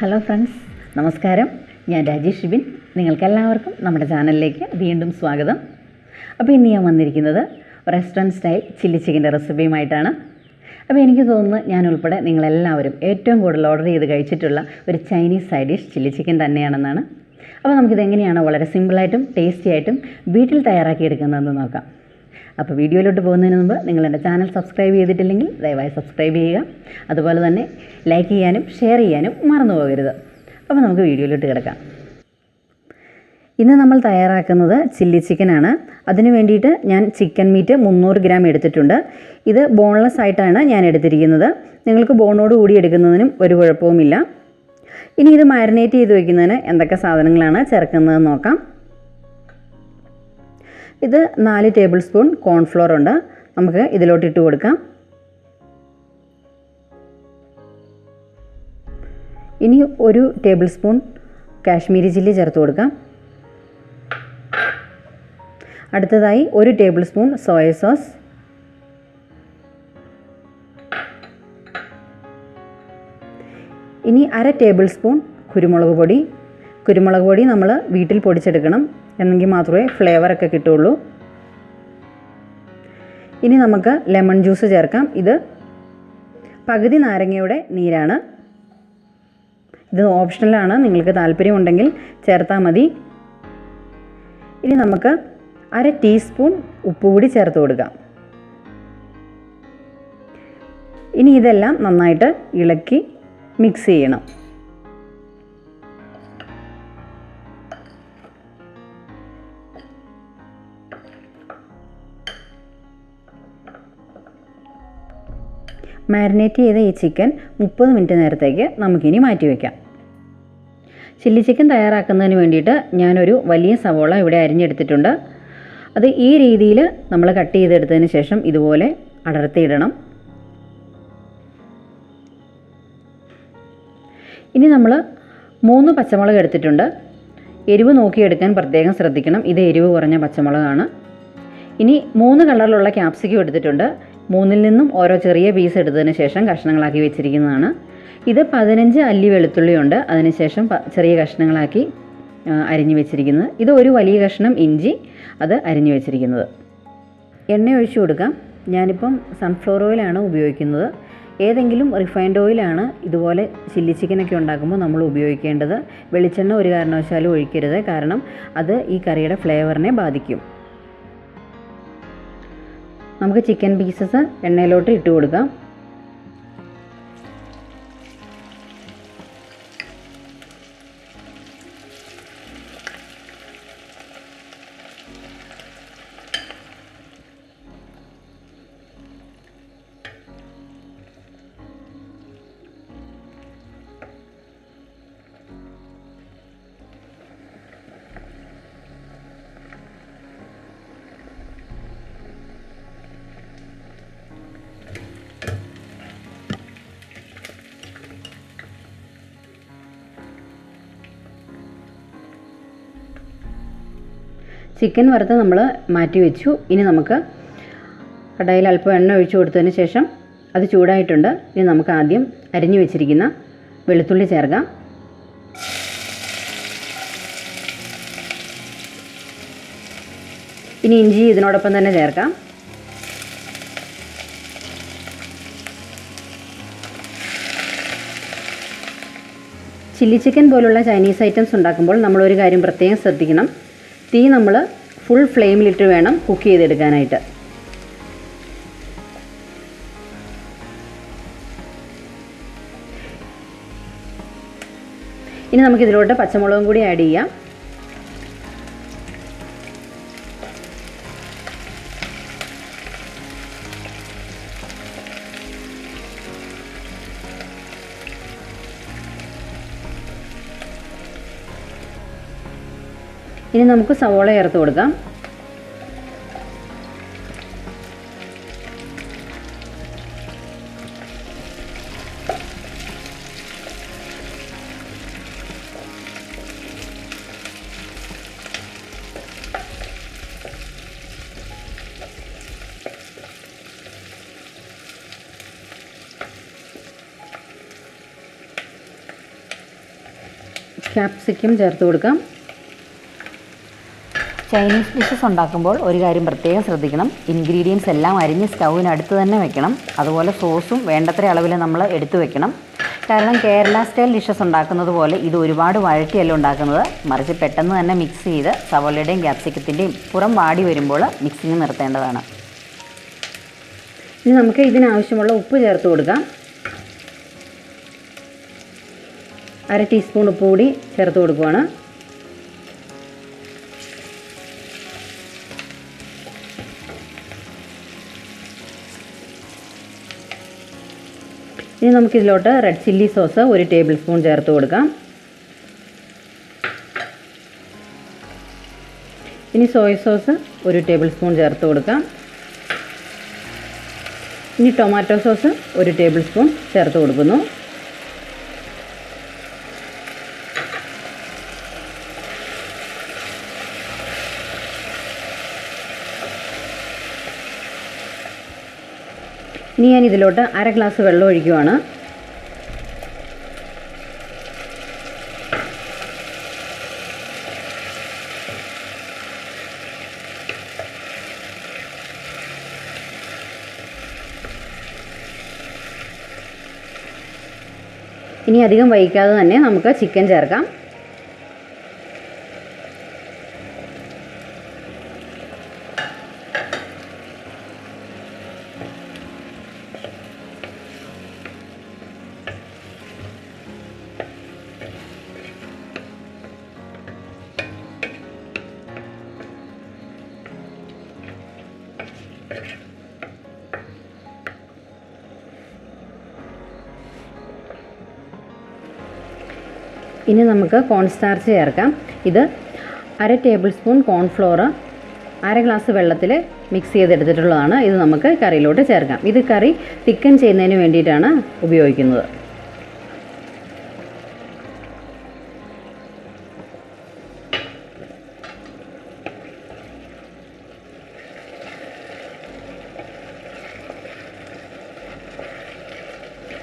Hello friends, നമസ്കാരം. ഞാൻ രാജേഷ് ഷിബിൻ. നിങ്ങൾക്കെല്ലാവർക്കും നമ്മുടെ ചാനലിലേക്ക് വീണ്ടും സ്വാഗതം. അപ്പോൾ ഇന്ന് ഞാൻ വന്നിരിക്കുന്നത് റെസ്റ്റോറൻറ്റ് സ്റ്റൈൽ ചില്ലി ചിക്കൻ്റെ റെസിപ്പിയുമായിട്ടാണ്. അപ്പോൾ എനിക്ക് തോന്നുന്നു ഞാൻ ഉൾപ്പെടെ നിങ്ങളെല്ലാവരും ഏറ്റവും കൂടുതൽ ഓർഡർ ചെയ്ത് കഴിച്ചിട്ടുള്ള ഒരു Chinese side dish chilli chicken തന്നെയാണെന്നാണ്. അപ്പോൾ നമുക്കിതെങ്ങനെയാണ് വളരെ സിമ്പിളായിട്ടും ടേസ്റ്റി ആയിട്ടും വീട്ടിൽ തയ്യാറാക്കിയെടുക്കുന്നതെന്ന് നോക്കാം. അപ്പോൾ വീഡിയോയിലോട്ട് പോകുന്നതിന് മുമ്പ് നിങ്ങൾ എൻ്റെ ചാനൽ സബ്സ്ക്രൈബ് ചെയ്തിട്ടില്ലെങ്കിൽ ദയവായി സബ്സ്ക്രൈബ് ചെയ്യുക. അതുപോലെ തന്നെ ലൈക്ക് ചെയ്യാനും ഷെയർ ചെയ്യാനും മറന്നു പോകരുത്. അപ്പോൾ നമുക്ക് വീഡിയോയിലോട്ട് കിടക്കാം. ഇന്ന് നമ്മൾ തയ്യാറാക്കുന്നത് ചില്ലി ചിക്കനാണ്. അതിന് വേണ്ടിയിട്ട് ഞാൻ ചിക്കൻ മീറ്റ് 300 ഗ്രാം എടുത്തിട്ടുണ്ട്. ഇത് ബോൺലെസ് ആയിട്ടാണ് ഞാൻ എടുത്തിരിക്കുന്നത്. നിങ്ങൾക്ക് ബോണോട് കൂടി എടുക്കുന്നതിനും ഒരു കുഴപ്പവുമില്ല. ഇനി ഇത് മാരിനേറ്റ് ചെയ്ത് വയ്ക്കുന്നതിന് എന്തൊക്കെ സാധനങ്ങളാണ് ചേർക്കുന്നതെന്ന് നോക്കാം. ഇത് 4 ടേബിൾ സ്പൂൺ കോൺഫ്ലോർ ഉണ്ട്. നമുക്ക് ഇതിലോട്ട് ഇട്ട് കൊടുക്കാം. ഇനി 1 ടേബിൾ സ്പൂൺ കാശ്മീരി ചില്ലി ചേർത്ത് കൊടുക്കാം. അടുത്തതായി 1 ടേബിൾ സ്പൂൺ സോയ സോസ്, ഇനി 1/2 ടേബിൾ സ്പൂൺ കുരുമുളക് പൊടി. കുരുമുളക് പൊടി നമ്മൾ വീട്ടിൽ പൊടിച്ചെടുക്കണം, എന്നെങ്കിൽ മാത്രമേ ഫ്ലേവറൊക്കെ കിട്ടുള്ളൂ. ഇനി നമുക്ക് ലെമൺ ജ്യൂസ് ചേർക്കാം. ഇത് പകുതി നാരങ്ങയുടെ നീരാണ്. ഇത് ഓപ്ഷണലാണ്, നിങ്ങൾക്ക് താല്പര്യമുണ്ടെങ്കിൽ ചേർത്താൽ മതി. ഇനി നമുക്ക് 1/2 ടീസ്പൂൺ ഉപ്പ് കൂടി ചേർത്ത് കൊടുക്കാം. ഇനി ഇതെല്ലാം നന്നായിട്ട് ഇളക്കി മിക്സ് ചെയ്യണം. മാരിനേറ്റ് ചെയ്ത ഈ ചിക്കൻ 30 മിനിറ്റ് നേരത്തേക്ക് നമുക്കിനി മാറ്റി വയ്ക്കാം. ചില്ലി ചിക്കൻ തയ്യാറാക്കുന്നതിന് വേണ്ടിയിട്ട് ഞാനൊരു വലിയ സവോള ഇവിടെ അരിഞ്ഞെടുത്തിട്ടുണ്ട്. അത് ഈ രീതിയിൽ നമ്മൾ കട്ട് ചെയ്തെടുത്തതിന് ശേഷം ഇതുപോലെ അടർത്തിയിടണം. ഇനി നമ്മൾ 3 പച്ചമുളക് എടുത്തിട്ടുണ്ട്. എരിവ് നോക്കിയെടുക്കാൻ പ്രത്യേകം ശ്രദ്ധിക്കണം. ഇത് എരിവ് കുറഞ്ഞ പച്ചമുളകാണ്. ഇനി 3 കളറിലുള്ള ക്യാപ്സിക്കം എടുത്തിട്ടുണ്ട്. 3-ൽ നിന്നും ഓരോ ചെറിയ പീസ് എടുത്തതിന് ശേഷം കഷ്ണങ്ങളാക്കി വെച്ചിരിക്കുന്നതാണ്. ഇത് 15 അല്ലി വെളുത്തുള്ളിയുണ്ട്. അതിനുശേഷം ചെറിയ കഷ്ണങ്ങളാക്കി അരിഞ്ഞു വെച്ചിരിക്കുന്നത്. ഇത് ഒരു വലിയ കഷ്ണം ഇഞ്ചി, അത് അരിഞ്ഞു വെച്ചിരിക്കുന്നത്. എണ്ണ ഒഴിച്ചു കൊടുക്കാം. ഞാനിപ്പം സൺഫ്ലവർ ഓയിലാണ് ഉപയോഗിക്കുന്നത്. ഏതെങ്കിലും റിഫൈൻഡ് ഓയിലാണ് ഇതുപോലെ ചില്ലി ചിക്കനൊക്കെ ഉണ്ടാക്കുമ്പോൾ നമ്മൾ ഉപയോഗിക്കേണ്ടത്. വെളിച്ചെണ്ണ ഒരു കാരണവശാലും ഒഴിക്കരുത്, കാരണം അത് ഈ കറിയുടെ ഫ്ലേവറിനെ ബാധിക്കും. നമുക്ക് ചിക്കൻ പീസസ് എണ്ണയിലോട്ട് ഇട്ട് കൊടുക്കാം. ചിക്കൻ വറുത്ത് നമ്മൾ മാറ്റി വെച്ചു. ഇനി നമുക്ക് കടായിൽ അല്പം എണ്ണ ഒഴിച്ചു കൊടുത്തതിന് ശേഷം അത് ചൂടായിട്ടുണ്ട്. ഇനി നമുക്ക് ആദ്യം അരിഞ്ഞു വെച്ചിരിക്കുന്ന വെളുത്തുള്ളി ചേർക്കാം. ഇനി ഇഞ്ചി ഇതിനോടൊപ്പം തന്നെ ചേർക്കാം. ചില്ലി ചിക്കൻ പോലുള്ള ചൈനീസ് ഐറ്റംസ് ഉണ്ടാക്കുമ്പോൾ നമ്മളൊരു കാര്യം പ്രത്യേകം ശ്രദ്ധിക്കണം. തീ നമ്മൾ ഫുൾ ഫ്ലെയിമിലിട്ട് വേണം കുക്ക് ചെയ്തെടുക്കാനായിട്ട്. ഇനി നമുക്കിതിലോട്ട് പച്ചമുളകും കൂടി ആഡ് ചെയ്യാം. ഇനി നമുക്ക് സവോള ചേർത്ത് കൊടുക്കാം. ക്യാപ്സിക്കം ചേർത്ത് കൊടുക്കാം. ചൈനീസ് ഡിഷസ് ഉണ്ടാക്കുമ്പോൾ ഒരു കാര്യം പ്രത്യേകം ശ്രദ്ധിക്കണം. ഇൻഗ്രീഡിയൻസ് എല്ലാം അരിഞ്ഞ് സ്റ്റൗവിനടുത്ത് തന്നെ വെക്കണം. അതുപോലെ സോസും വേണ്ടത്ര അളവിൽ നമ്മൾ എടുത്തു വെക്കണം. കാരണം കേരള സ്റ്റൈൽ ഡിഷസ് ഉണ്ടാക്കുന്നത് പോലെ ഇത് ഒരുപാട് വഴറ്റിയല്ല ഉണ്ടാക്കുന്നത്. മറിച്ച് പെട്ടെന്ന് തന്നെ മിക്സ് ചെയ്ത് സവോളയുടെയും ക്യാപ്സിക്കത്തിൻ്റെയും പുറം വാടി വരുമ്പോൾ മിക്സിങ് നിർത്തേണ്ടതാണ്. ഇനി നമുക്ക് ഇതിനാവശ്യമുള്ള ഉപ്പ് ചേർത്ത് കൊടുക്കാം. 1/2 ടീസ്പൂൺ ഉപ്പ് കൂടി ചേർത്ത് കൊടുക്കുകയാണ്. ഇനി നമുക്കിതിലോട്ട് red chilli sauce 1 table spoon ചേർത്ത് കൊടുക്കാം. ഇനി സോയ സോസ് 1 ടേബിൾ സ്പൂൺ ചേർത്ത് കൊടുക്കാം. ഇനി ടൊമാറ്റോ സോസ് 1 ടേബിൾ സ്പൂൺ ചേർത്ത് കൊടുക്കുന്നു. ഇനി ഞാൻ ഇതിലോട്ട് 1/2 ഗ്ലാസ് വെള്ളം ഒഴിക്കുകയാണ്. ഇനി അധികം വൈകാതെ തന്നെ നമുക്ക് ചിക്കൻ ചേർക്കാം. ഇനി നമുക്ക് കോൺസ്റ്റാർച്ച് ചേർക്കാം. ഇത് 1/2 ടേബിൾ സ്പൂൺ കോൺഫ്ലോർ 1/2 ഗ്ലാസ് വെള്ളത്തിൽ മിക്സ് ചെയ്തെടുത്തിട്ടുള്ളതാണ്. ഇത് നമുക്ക് കറിയിലോട്ട് ചേർക്കാം. ഇത് കറി തിക്കൻ ചെയ്യുന്നതിന് വേണ്ടിയിട്ടാണ് ഉപയോഗിക്കുന്നത്.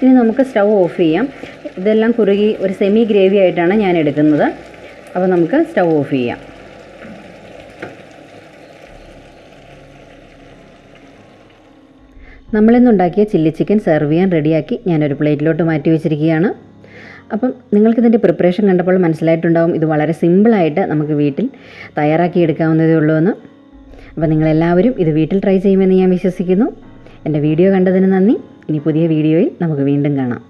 ഇനി നമുക്ക് സ്റ്റൗ ഓഫ് ചെയ്യാം. ഇതെല്ലാം കുറുകി ഒരു സെമി ഗ്രേവി ആയിട്ടാണ് ഞാൻ എടുക്കുന്നത്. അപ്പോൾ നമുക്ക് സ്റ്റൗ ഓഫ് ചെയ്യാം. നമ്മളിന്നുണ്ടാക്കിയ ചില്ലി ചിക്കൻ സെർവ് ചെയ്യാൻ റെഡിയാക്കി ഞാനൊരു പ്ലേറ്റിലോട്ട് മാറ്റി വെച്ചിരിക്കുകയാണ്. അപ്പം നിങ്ങൾക്കിതിൻ്റെ പ്രിപ്പറേഷൻ കണ്ടപ്പോൾ മനസ്സിലായിട്ടുണ്ടാവും ഇത് വളരെ സിമ്പിളായിട്ട് നമുക്ക് വീട്ടിൽ തയ്യാറാക്കി എടുക്കാവുന്നതേ ഉള്ളൂ എന്ന്. അപ്പോൾ നിങ്ങളെല്ലാവരും ഇത് വീട്ടിൽ ട്രൈ ചെയ്യുമെന്ന് ഞാൻ വിശ്വസിക്കുന്നു. എൻ്റെ വീഡിയോ കണ്ടതിന് നന്ദി. ഇനി പുതിയ വീഡിയോയിൽ നമുക്ക് വീണ്ടും കാണാം.